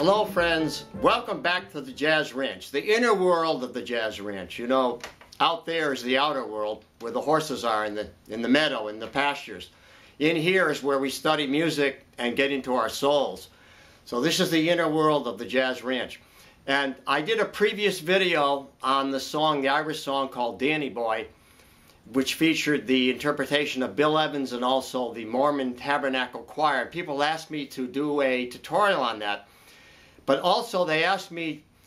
Hello friends, welcome back to the Jazz Ranch, the inner world of the Jazz Ranch. You know, out there is the outer world where the horses are in the meadow, in the pastures. In here is where we study music and get into our souls. So this is the inner world of the Jazz Ranch. And I did a previous video on the song, the Irish song called Danny Boy, which featured the interpretation of Bill Evans and also the Mormon Tabernacle Choir. People asked me to do a tutorial on that. But also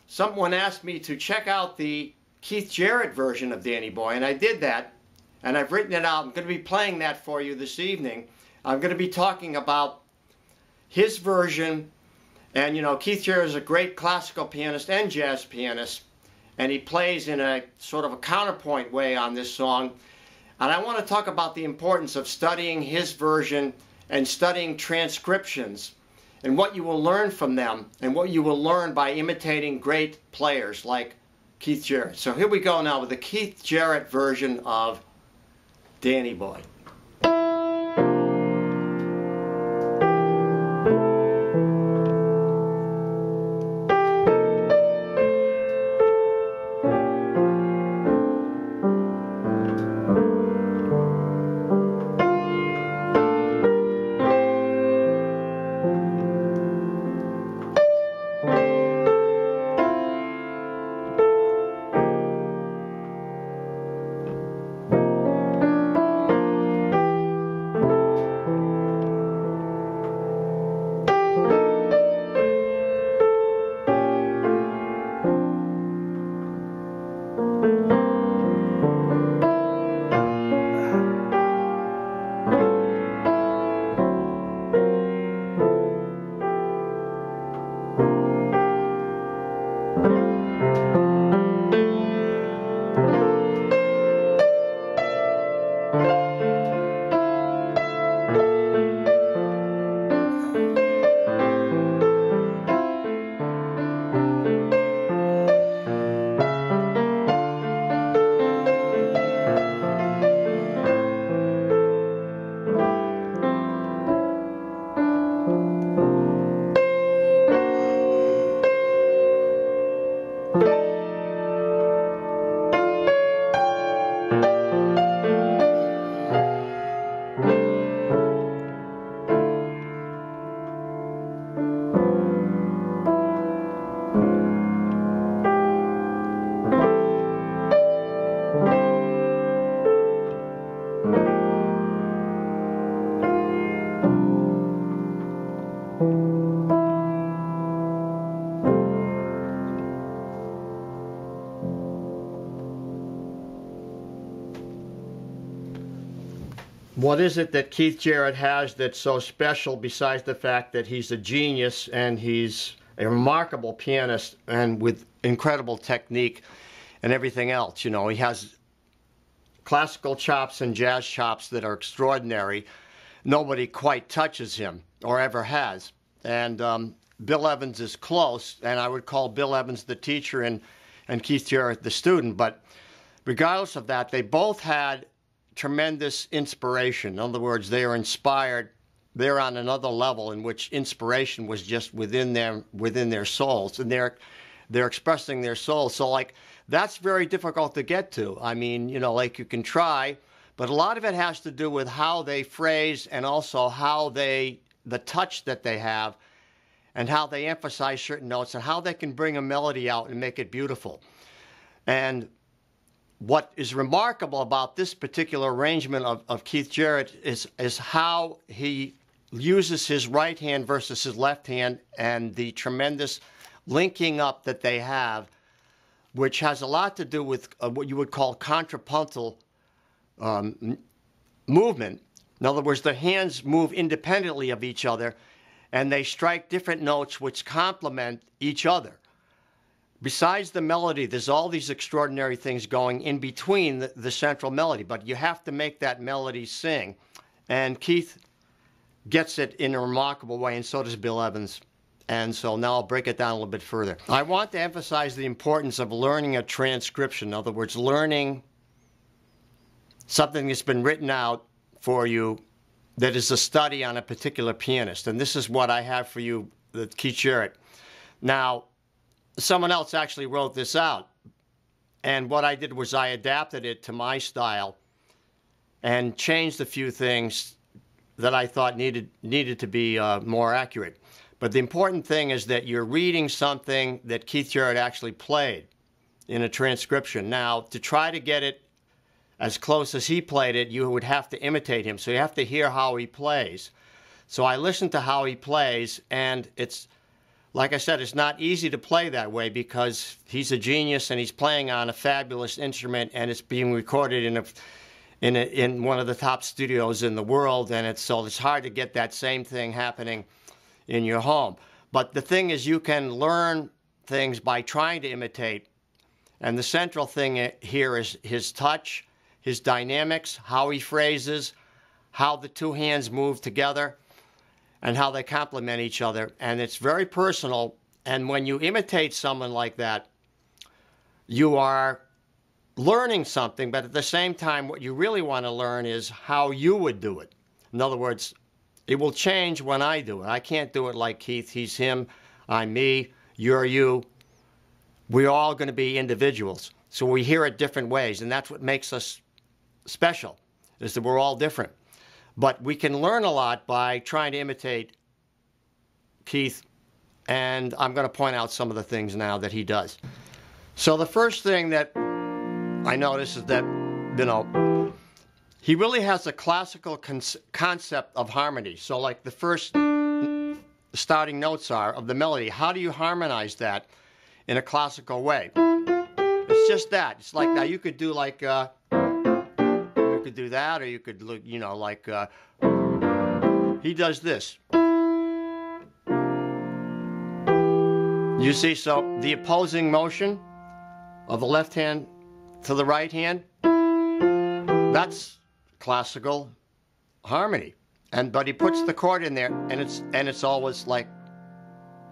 someone asked me to check out the Keith Jarrett version of Danny Boy, and I did that, and I've written it out. I'm going to be playing that for you this evening. I'm going to be talking about his version, and you know, Keith Jarrett is a great classical pianist and jazz pianist, and he plays in a sort of a counterpoint way on this song. And I want to talk about the importance of studying his version and studying transcriptions, and what you will learn from them, and what you will learn by imitating great players like Keith Jarrett. So here we go now with the Keith Jarrett version of Danny Boy. What is it that Keith Jarrett has that's so special, besides the fact that he's a genius and he's a remarkable pianist and with incredible technique and everything else? You know, he has classical chops and jazz chops that are extraordinary. Nobody quite touches him or ever has. And Bill Evans is close, and I would call Bill Evans the teacher and Keith Jarrett the student. But regardless of that, they both had tremendous inspiration. In other words, they are inspired. They're on another level in which inspiration was just within their souls, and they're expressing their souls. So like, that's very difficult to get to. I mean, you know, like, you can try, but a lot of it has to do with how they phrase, and also how the touch that they have, and how they emphasize certain notes, and how they can bring a melody out and make it beautiful. And what is remarkable about this particular arrangement of Keith Jarrett is how he uses his right hand versus his left hand, and the tremendous linking up that they have, which has a lot to do with what you would call contrapuntal movement. In other words, the hands move independently of each other, and they strike different notes which complement each other. Besides the melody, there's all these extraordinary things going in between the central melody, but you have to make that melody sing. And Keith gets it in a remarkable way, and so does Bill Evans. And so now I'll break it down a little bit further. I want to emphasize the importance of learning a transcription. In other words, learning something that's been written out for you that is a study on a particular pianist. And this is what I have for you, the Keith Jarrett. Now, someone else actually wrote this out, and what I did was I adapted it to my style and changed a few things that I thought needed to be more accurate. But the important thing is that you're reading something that Keith Jarrett actually played in a transcription. Now, to try to get it as close as he played it, you would have to imitate him. So you have to hear how he plays. So I listened to how he plays, and it's, like I said, it's not easy to play that way because he's a genius and he's playing on a fabulous instrument, and it's being recorded in one of the top studios in the world, and so it's hard to get that same thing happening in your home. But the thing is, you can learn things by trying to imitate, and the central thing here is his touch, his dynamics, how he phrases, how the two hands move together, and how they complement each other. And it's very personal, and when you imitate someone like that, you are learning something, but at the same time, what you really want to learn is how you would do it. In other words, it will change when I do it. I can't do it like Keith. He's him, I'm me, you're you. We're all going to be individuals. So we hear it different ways, and that's what makes us special, is that we're all different. But we can learn a lot by trying to imitate Keith, and I'm going to point out some of the things now that he does. So the first thing that I notice is that, he really has a classical concept of harmony. So like the first starting notes are of the melody, how do you harmonize that in a classical way? It's just that. It's like, now you could do like, you could do that, or you could look, like, he does this. You see, so the opposing motion of the left hand to the right hand, that's classical harmony. But he puts the chord in there, and it's always like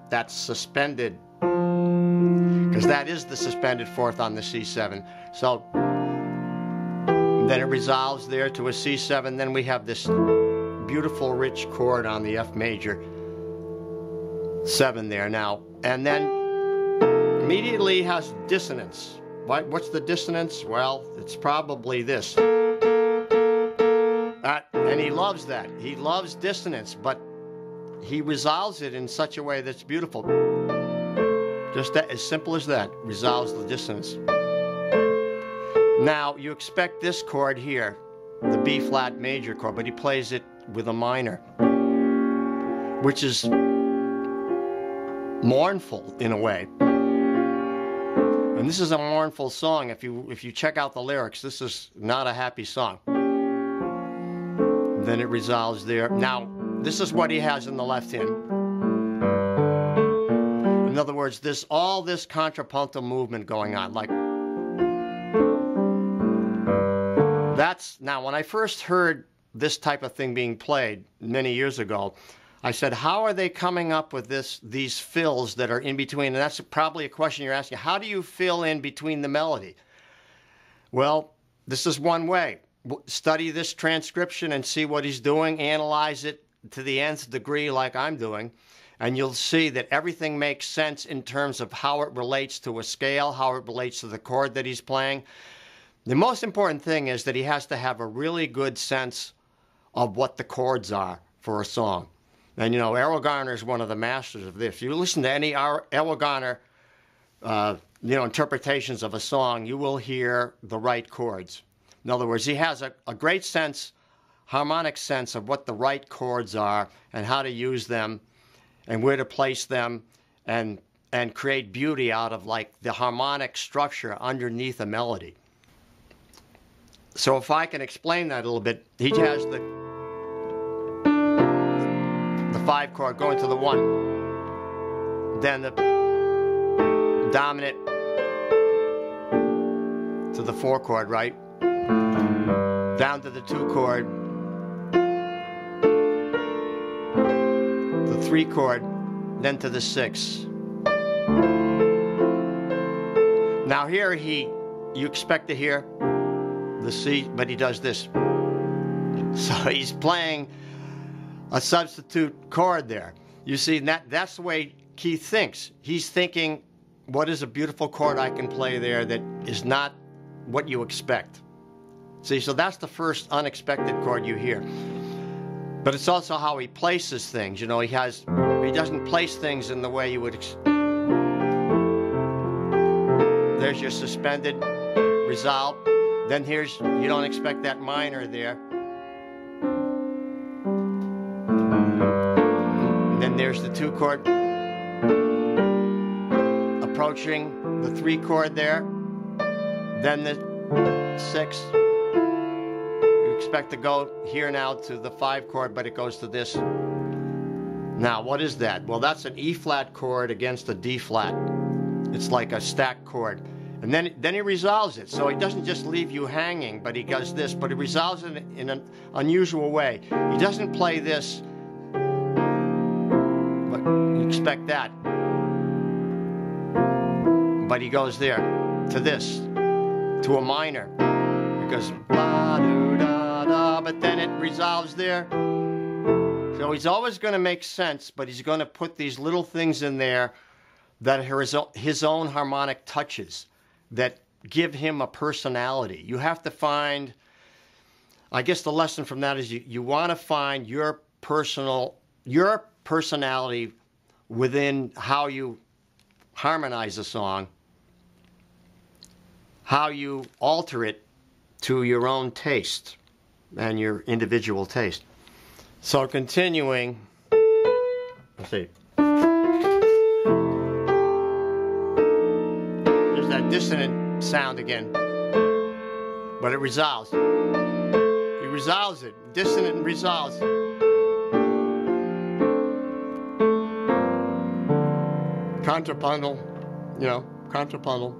that's suspended, because that is the suspended fourth on the C7. So then it resolves there to a C7. Then we have this beautiful rich chord on the F major 7 there now, and then immediately has dissonance. What's the dissonance? Well, it's probably this. And he loves that. He loves dissonance, but he resolves it in such a way that's beautiful. Just that, as simple as that, resolves the dissonance. Now, you expect this chord here, the B flat major chord, but he plays it with a minor, which is mournful in a way. And this is a mournful song. If you check out the lyrics, this is not a happy song. Then it resolves there. Now, this is what he has in the left hand. In other words, all this contrapuntal movement going on. Like, that's, now when I first heard this type of thing being played many years ago, I said, how are they coming up with these fills that are in between? And that's probably a question you're asking. How do you fill in between the melody? Well, this is one way. Study this transcription and see what he's doing. Analyze it to the nth degree like I'm doing. And you'll see that everything makes sense in terms of how it relates to a scale, how it relates to the chord that he's playing. The most important thing is that he has to have a really good sense of what the chords are for a song. And Errol Garner is one of the masters of this. If you listen to any Errol Garner, interpretations of a song, you will hear the right chords. In other words, he has a great sense, harmonic sense of what the right chords are and how to use them and where to place them and create beauty out of like the harmonic structure underneath a melody. So if I can explain that a little bit, he has the 5 chord going to the 1, then the dominant to the 4 chord, right? Down to the 2 chord, the 3 chord, then to the 6. Now here you expect to hear the C, but he does this. So he's playing a substitute chord there. You see, that's the way Keith thinks. He's thinking, what is a beautiful chord I can play there that is not what you expect? See, so that's the first unexpected chord you hear. But it's also how he places things. You know, he doesn't place things in the way you would there's your suspended resolve. Then here's, you don't expect that minor there. And then there's the 2 chord approaching the 3 chord there. Then the 6. You expect to go here now to the 5 chord, but it goes to this. Now, what is that? Well, that's an E flat chord against a D flat. It's like a stacked chord. And then he resolves it. So he doesn't just leave you hanging, but he does this, but he resolves it in an unusual way. He doesn't play this, but you expect that. But he goes there, to this, to a minor. It goes, ba-do-da-da, but then it resolves there. So he's always going to make sense, but he's going to put these little things in there that are his own harmonic touches that give him a personality. You have to find, I guess the lesson from that is you want to find your personality within how you harmonize a song, how you alter it to your own taste and your individual taste. So continuing, let's see. There's that dissonant sound again, but it resolves. He resolves it, dissonant and resolves. Contrapuntal, you know, contrapuntal.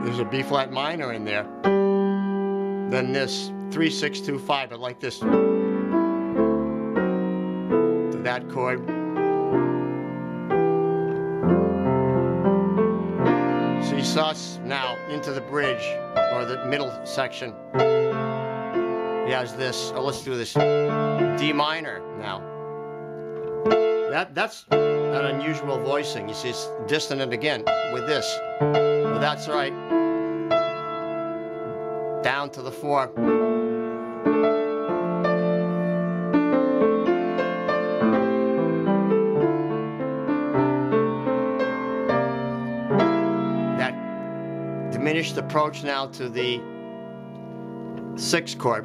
There's a B flat minor in there. Then this 3, 6, 2, 5, but like this. To that chord. C sus, now into the bridge, or the middle section. He has this, oh, let's do this, D minor now. That's an unusual voicing. You see it's dissonant again with this. Well, that's right. Down to the 4. That diminished approach now to the 6 chord.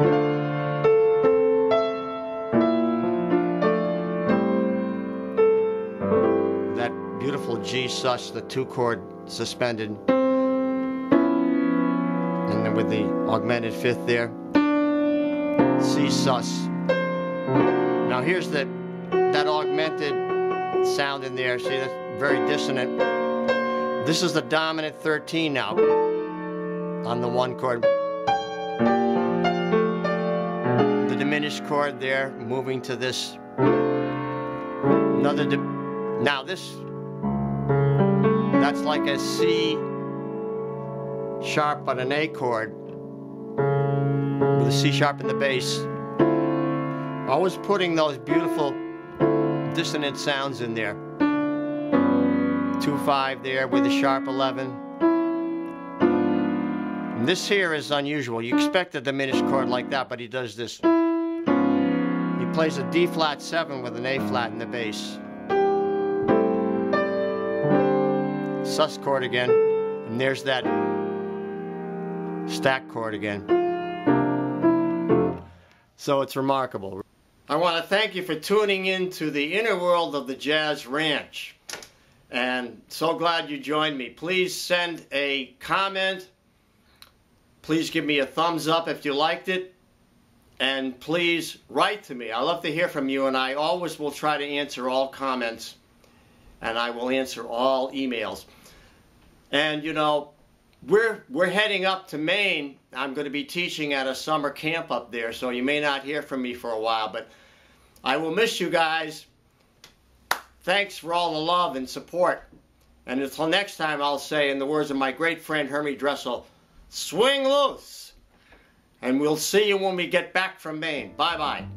That beautiful G sus, the 2 chord suspended. And then with the augmented 5th there. C sus. Now here's that augmented sound in there. See, that's very dissonant. This is the dominant 13 now on the 1 chord. The diminished chord there, moving to this. Another. Now this, that's like a C sharp on an A chord with a C sharp in the bass. Always putting those beautiful dissonant sounds in there. 2-5 there with a sharp 11. And this here is unusual. You expect a diminished chord like that, but he does this. He plays a D flat 7 with an A flat in the bass. Sus chord again, and there's that stack chord again. So it's remarkable. I want to thank you for tuning in to the inner world of the Jazz Ranch, and so glad you joined me. Please send a comment. Please give me a thumbs up if you liked it, and please write to me. I love to hear from you, and I always will try to answer all comments, and I will answer all emails. And you know, we're heading up to Maine. I'm going to be teaching at a summer camp up there, so you may not hear from me for a while, but I will miss you guys. Thanks for all the love and support. And until next time, I'll say, in the words of my great friend Hermie Dressel, swing loose. And we'll see you when we get back from Maine. Bye-bye.